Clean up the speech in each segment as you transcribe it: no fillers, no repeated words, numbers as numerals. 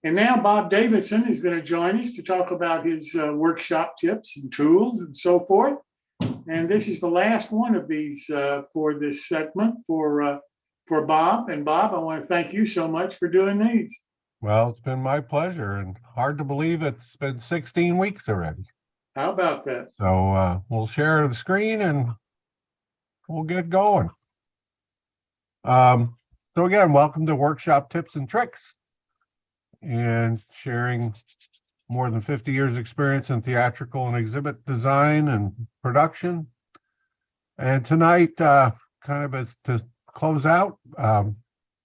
And now Bob Davidson is going to join us to talk about his workshop tips and tools and so forth. And this is the last one of these for this segment for Bob. And Bob, I want to thank you so much for doing these. Well, it's been my pleasure, and hard to believe it's been 16 weeks already. How about that? So we'll share the screen and we'll get going. So again, welcome to Workshop Tips and Tricks, and sharing more than 50 years experience in theatrical and exhibit design and production. And tonight, kind of as to close out,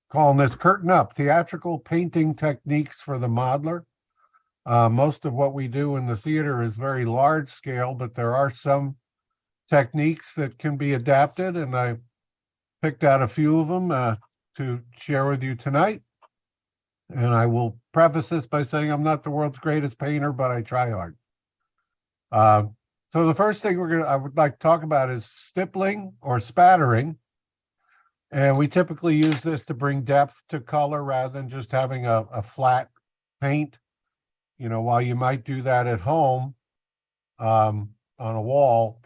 calling this Curtain Up, Theatrical Painting Techniques for the Modeler. Most of what we do in the theater is very large scale, but there are some techniques that can be adapted, and I picked out a few of them to share with you tonight. And I will preface this by saying I'm not the world's greatest painter, but I try hard. So the first thing I would like to talk about is stippling or spattering. And we typically use this to bring depth to color rather than just having a flat paint. You know, while you might do that at home on a wall,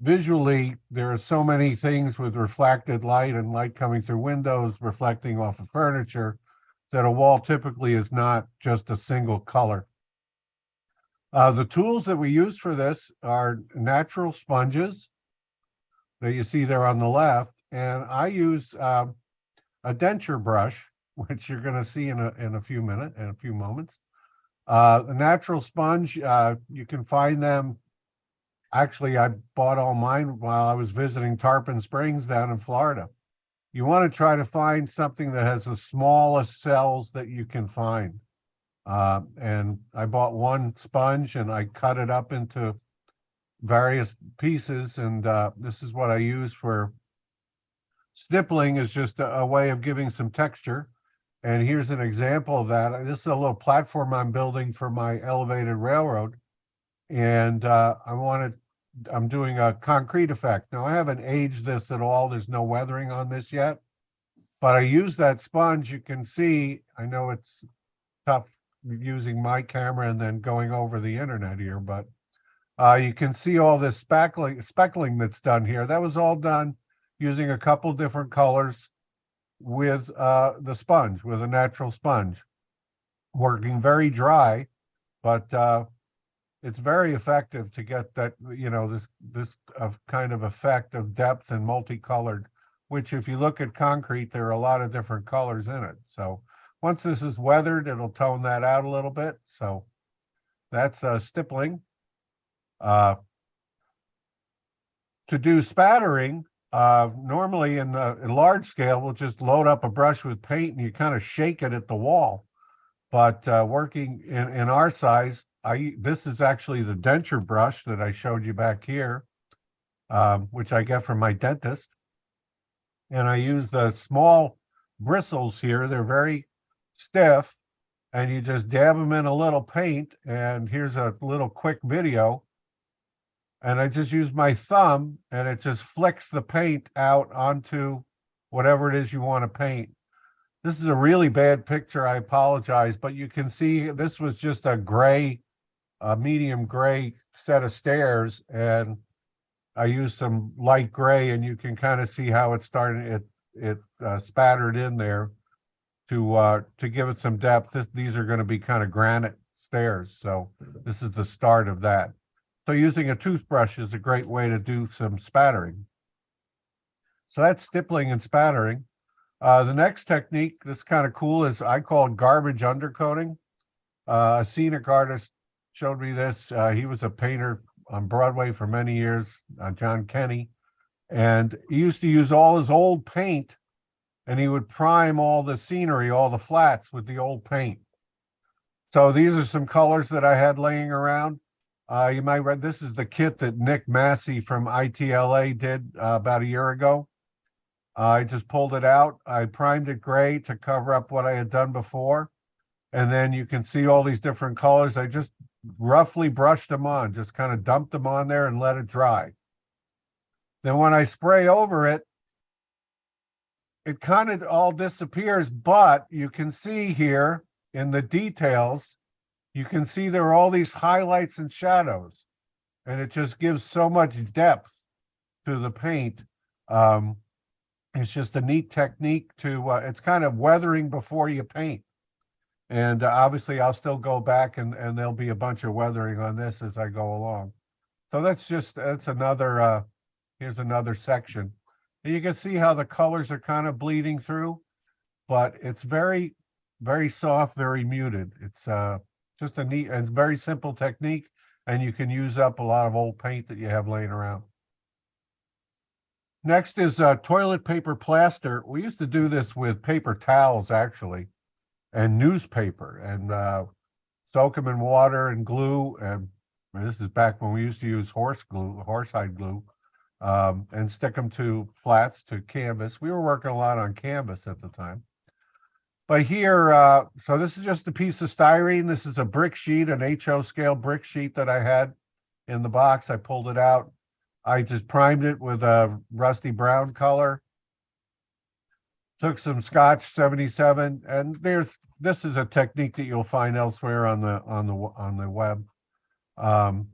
visually, there are so many things with reflected light and light coming through windows, reflecting off of furniture, that a wall typically is not just a single color. The tools that we use for this are natural sponges that you see there on the left, and I use a denture brush, which you're going to see in a few moments. A natural sponge, you can find them. Actually, I bought all mine while I was visiting Tarpon Springs down in Florida. You want to try to find something that has the smallest cells that you can find. And I bought one sponge and I cut it up into various pieces. And this is what I use for stippling, is just a way of giving some texture. And here's an example of that. This is a little platform I'm building for my elevated railroad. And I'm doing a concrete effect. Now, I haven't aged this at all. There's no weathering on this yet. But I use that sponge. You can see, I know it's tough using my camera and then going over the internet here, but you can see all this speckling that's done here. That was all done using a couple different colors with the sponge, with a natural sponge. Working very dry, but it's very effective to get that, you know, this kind of effect of depth and multicolored, which if you look at concrete, there are a lot of different colors in it. So once this is weathered, it'll tone that out a little bit. So that's stippling. To do spattering, normally in large scale, we'll just load up a brush with paint and you kind of shake it at the wall. But working in our size, this is actually the denture brush that I showed you back here, which I get from my dentist. And I use the small bristles here. They're very stiff, and you just dab them in a little paint. And here's a little quick video. And I just use my thumb, and it just flicks the paint out onto whatever it is you want to paint. This is a really bad picture. I apologize, but you can see this was just a medium gray set of stairs, and I used some light gray, and you can kind of see how it started. It spattered in there to give it some depth. These are going to be kind of granite stairs, so this is the start of that. So using a toothbrush is a great way to do some spattering. So that's stippling and spattering. The next technique that's kind of cool is I call it garbage undercoating. A scenic artist showed me this. He was a painter on Broadway for many years, John Kenny. And he used to use all his old paint, and he would prime all the scenery, all the flats with the old paint. So these are some colors that I had laying around. You might read, this is the kit that Nick Massey from ITLA did about a year ago. I just pulled it out. I primed it gray to cover up what I had done before. And then you can see all these different colors. I just roughly brushed them on, just kind of dumped them on there and let it dry. Then when I spray over it, it kind of all disappears, but you can see here in the details, you can see there are all these highlights and shadows, and it just gives so much depth to the paint. It's just a neat technique to, it's kind of weathering before you paint. And obviously I'll still go back and there'll be a bunch of weathering on this as I go along. So that's another, here's another section. And you can see how the colors are kind of bleeding through, but it's very, very soft, very muted. It's just a neat and very simple technique, and you can use up a lot of old paint that you have laying around. Next is toilet paper plaster. We used to do this with paper towels, actually, and newspaper, and soak them in water and glue. And this is back when we used to use horsehide glue, and stick them to flats, to canvas. We were working a lot on canvas at the time. But here, so this is just a piece of styrene. This is a brick sheet, an HO scale brick sheet that I had in the box. I pulled it out. I just primed it with a rusty brown color. Took some Scotch 77, and this is a technique that you'll find elsewhere on the web. And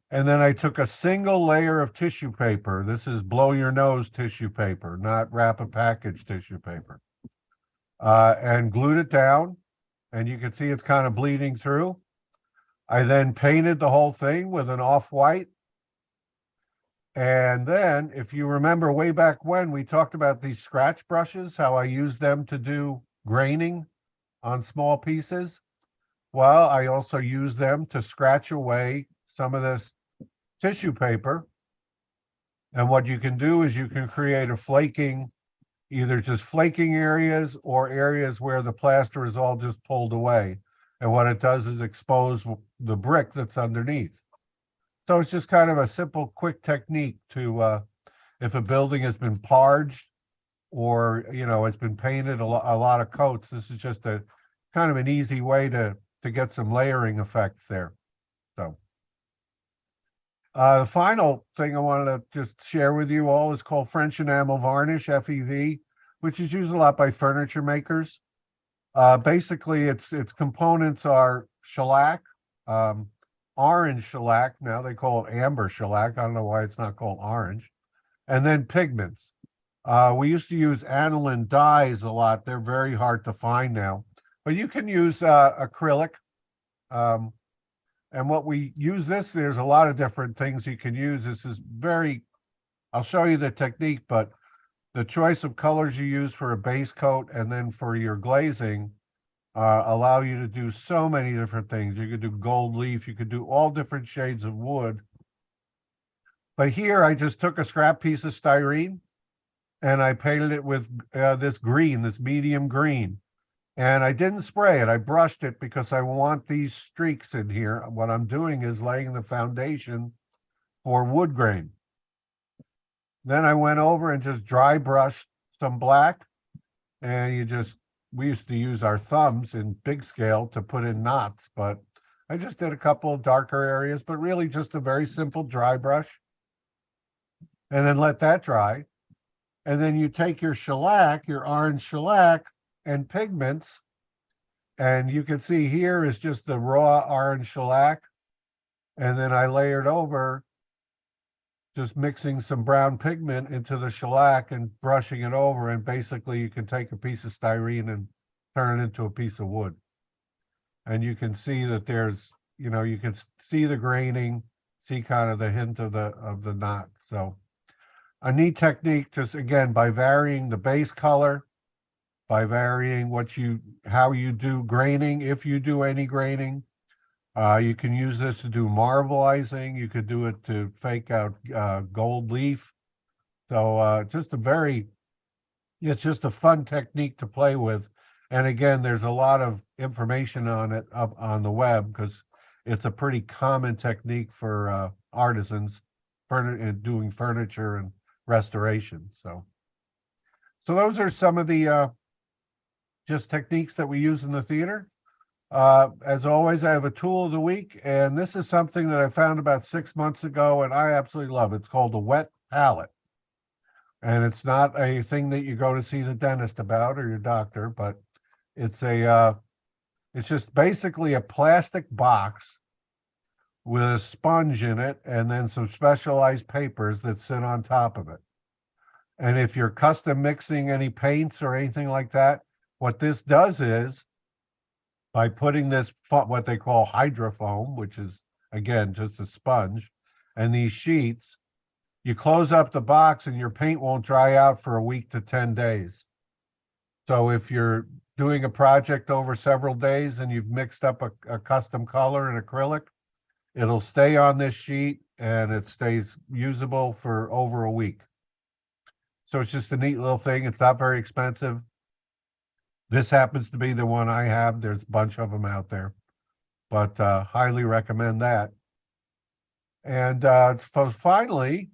then I took a single layer of tissue paper. This is blow your nose tissue paper, not wrap a package tissue paper. And glued it down, and you can see it's kind of bleeding through. I then painted the whole thing with an off-white. And then, if you remember way back when we talked about these scratch brushes, how I use them to do graining on small pieces. Well, I also use them to scratch away some of this tissue paper. And what you can do is you can create a flaking, either just flaking areas or areas where the plaster is all just pulled away. And what it does is expose the brick that's underneath. So it's just kind of a simple, quick technique to, if a building has been parged or, it's been painted a lot of coats, this is just a kind of an easy way to get some layering effects there. So the final thing I wanted to just share with you all is called French enamel varnish, FEV, which is used a lot by furniture makers. Basically, its components are shellac, orange shellac. Now they call it amber shellac. I don't know why it's not called orange. And then pigments. We used to use aniline dyes a lot. They're very hard to find now. But you can use acrylic. And what we use there's a lot of different things you can use. This is I'll show you the technique, but the choice of colors you use for a base coat and then for your glazing allow you to do so many different things. You could do gold leaf, you could do all different shades of wood. But here I just took a scrap piece of styrene and I painted it with this green, this medium green. And I didn't spray it, I brushed it because I want these streaks in here. What I'm doing is laying the foundation for wood grain. Then I went over and just dry brushed some black, and we used to use our thumbs in big scale to put in knots, but I just did a couple of darker areas, but really just a very simple dry brush. And then let that dry. And then you take your shellac, your orange shellac, and pigments, and you can see here is just the raw orange shellac, and then I layered over just mixing some brown pigment into the shellac and brushing it over, and basically you can take a piece of styrene and turn it into a piece of wood. And you can see that there's, you can see the graining, see kind of the hint of the knot. So a neat technique, just again, by varying the base color, by varying how you do graining, if you do any graining. You can use this to do marbleizing. You could do it to fake out gold leaf. So it's just a fun technique to play with. And again, there's a lot of information on it up on the web because it's a pretty common technique for artisans doing furniture and restoration. So those are some of the just techniques that we use in the theater. As always, I have a tool of the week, and this is something that I found about 6 months ago, and I absolutely love it. It's called a wet palette. And it's not a thing that you go to see the dentist about or your doctor, but it's It's just basically a plastic box with a sponge in it and then some specialized papers that sit on top of it. And if you're custom mixing any paints or anything like that, what this does is by putting this, what they call hydrofoam, which is again, just a sponge, and these sheets, you close up the box and your paint won't dry out for a week to 10 days. So if you're doing a project over several days and you've mixed up a custom color in acrylic, it'll stay on this sheet and it stays usable for over a week. So it's just a neat little thing. It's not very expensive. This happens to be the one I have. There's a bunch of them out there, but highly recommend that. And so finally,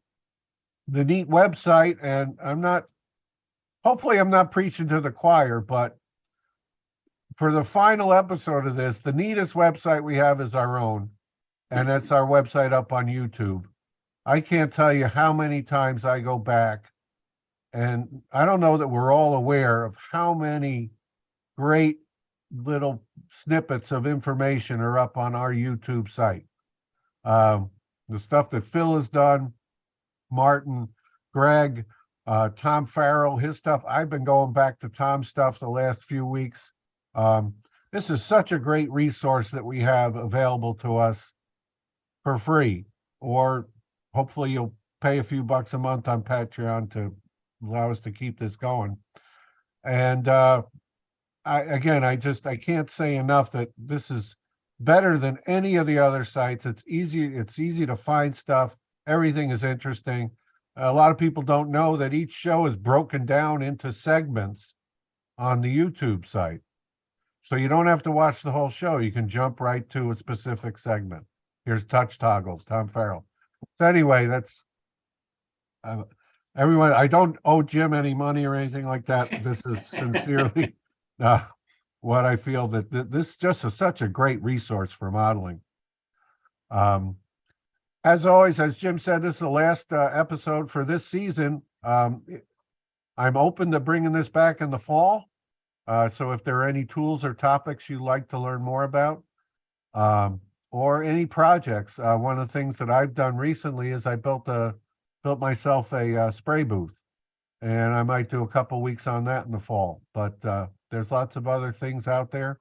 the neat website, and hopefully I'm not preaching to the choir, but for the final episode of this, the neatest website we have is our own, and that's our website up on YouTube. I can't tell you how many times I go back, and I don't know that we're all aware of how many great little snippets of information are up on our YouTube site. The stuff that Phil has done, Martin, Greg, Tom Farrell, his stuff. I've been going back to Tom's stuff the last few weeks. This is such a great resource that we have available to us for free, or hopefully you'll pay a few bucks a month on Patreon to allow us to keep this going. And I can't say enough that this is better than any of the other sites. It's easy to find stuff. Everything is interesting. A lot of people don't know that each show is broken down into segments on the YouTube site. So you don't have to watch the whole show. You can jump right to a specific segment. Here's Touch Toggles, Tom Farrell. So anyway, that's everyone. I don't owe Jim any money or anything like that. This is sincerely what I feel that this is just such a great resource for modeling. As always, as Jim said, this is the last episode for this season. I'm open to bringing this back in the fall. So if there are any tools or topics you'd like to learn more about, or any projects, one of the things that I've done recently is I built myself a spray booth, and I might do a couple weeks on that in the fall. But there's lots of other things out there.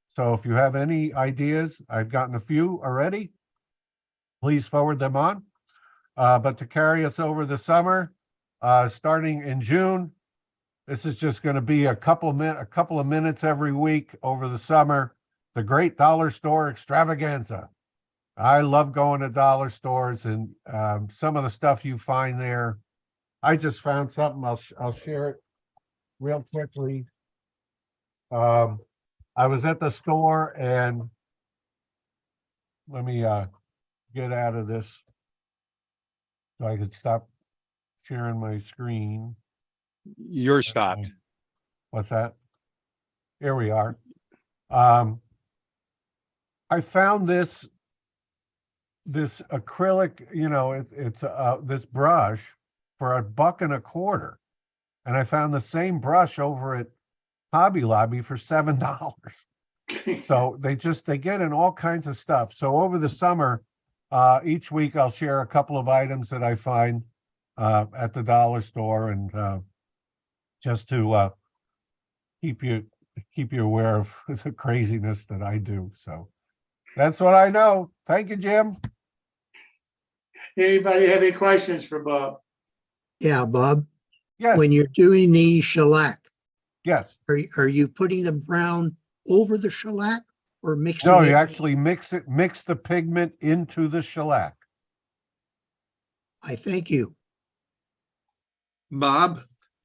So if you have any ideas, I've gotten a few already. Please forward them on. But to carry us over the summer, starting in June, this is just going to be a couple of minutes every week over the summer. The Great Dollar Store Extravaganza. I love going to dollar stores, and some of the stuff you find there. I just found something. I'll share it real quickly. I was at the store, and let me get out of this so I could stop sharing my screen. You're stopped. What's that? Here we are. I found this acrylic, it's this brush for $1.25, and I found the same brush over at Hobby Lobby for $7. So they get in all kinds of stuff. So over the summer, each week I'll share a couple of items that I find at the dollar store, and just to keep you aware of the craziness that I do. So that's what I know. Thank you, Jim. Anybody have any questions for Bob? Yeah, Bob, Yes, when you're doing the shellac, yes. are you putting the brown over the shellac or mixing No, it? you actually mix the pigment into the shellac. I thank you. Bob,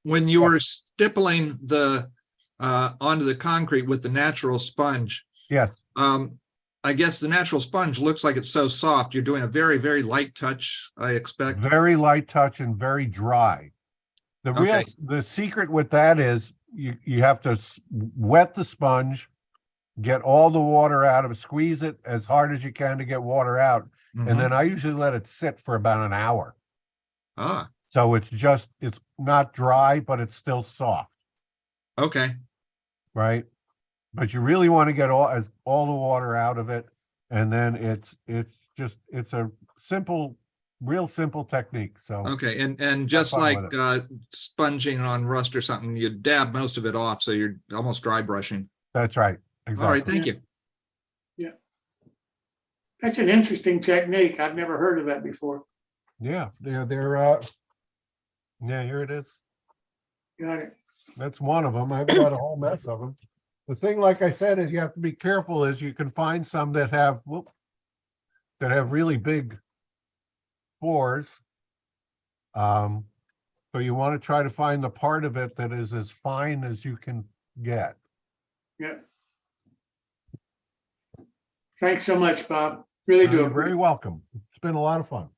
when you were stippling the onto the concrete with the natural sponge, Yes, I guess the natural sponge looks like it's so soft. You're doing a very, very light touch, I expect. very light touch and very dry. Okay. The secret with that is you have to wet the sponge, get all the water out of it, squeeze it as hard as you can to get water out. Mhm. And then I usually let it sit for about an hour. Ah, So it's not dry, but it's still soft, okay. right? but you really want to get all the water out of it. And then it's a simple, real simple technique. So Okay, and just fun like with sponging on rust or something, you dab most of it off, so you're almost dry brushing. that's right. All right, Exactly. thank you. That's an interesting technique. I've never heard of that before. Yeah, they're yeah, here it is. Got it. That's one of them. I've got a whole mess of them. The thing, like I said, is you have to be careful is you can find some that have, that have really big pores. So you want to try to find the part of it that is as fine as you can get. Yeah. Thanks so much, Bob. Really do. You're very welcome. It's been a lot of fun.